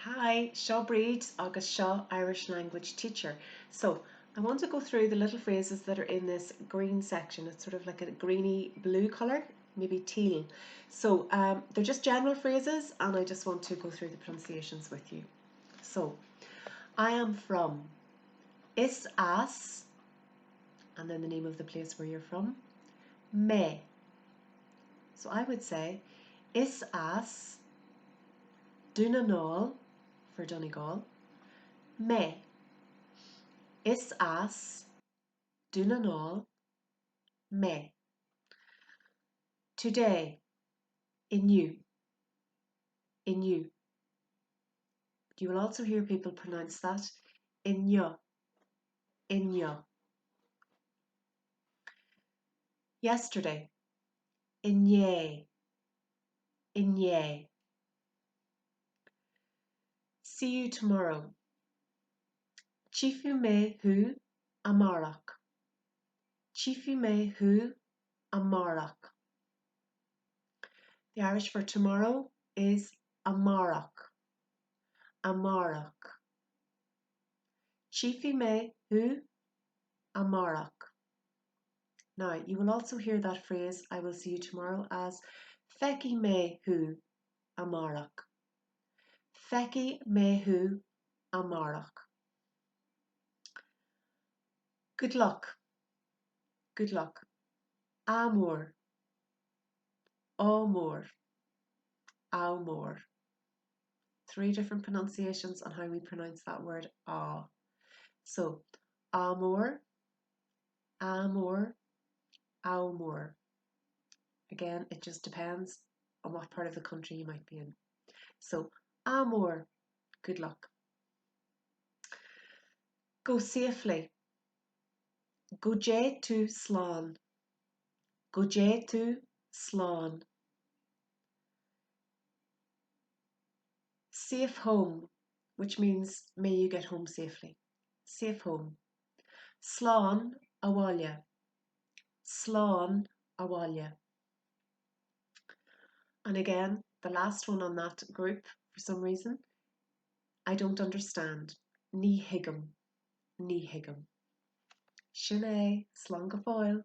Hi, Shaw Breed, August Shaw, Irish language teacher. So I want to go through the little phrases that are in this green section. It's sort of like a greeny blue colour, maybe teal. So they're just general phrases and I just want to go through the pronunciations with you. So I am from, is as, and then the name of the place where you're from, me. So I would say, is as, Donegal, for Donegal, me. Is as, Donegal, me. Today, in you, in you. You will also hear people pronounce that in you, in you. Yesterday, in ye, in ye. See you tomorrow. Chifu me hu amarach. Chifu me hu amarach. The Irish for tomorrow is amarach, amarach. Chifu me hu amarach. Now, you will also hear that phrase, I will see you tomorrow, as feki me hu amarach. Feki me hu amarach. Good luck. Good luck. Amor. Amor. Amor. Three different pronunciations on how we pronounce that word ah. So, amor, amor, amor. Again, it just depends on what part of the country you might be in. So, amor, good luck. Go safely. Go to slán. Go to slán. Safe home, which means may you get home safely. Safe home. Slán abhaile. Slán abhaile. And again, the last one on that group, for some reason, I don't understand. Ní higgam. Ní higgam. Sin é, slán go fóill.